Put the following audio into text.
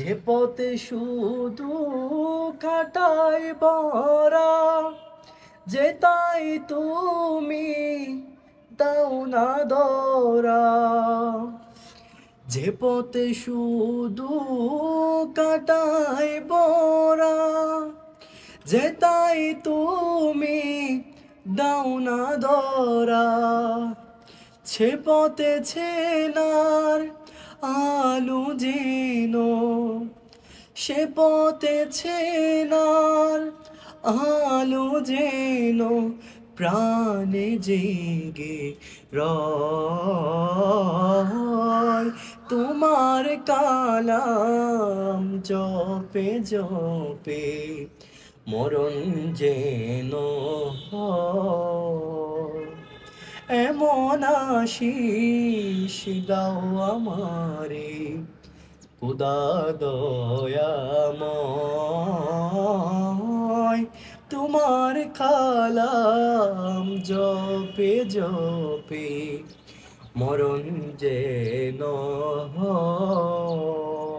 যে পথে শুধু কাটাই বরা, যে তাই তুমি দাও না ধরা। যে পথে শুধু কাটাই বরা, যে তাই তুমি দাও না ধরা। সে পথে ছেলার আলো যেন, সে পথে ছেলার আলো যেন প্রাণে জেগে রয়। তোমার কালাম জপে জপে মরণ যেন হয়। এমন আশিস দাও আমারে খোদা দয়াময়। তোমার কালাম জপে জপে মরণ যেন হয়।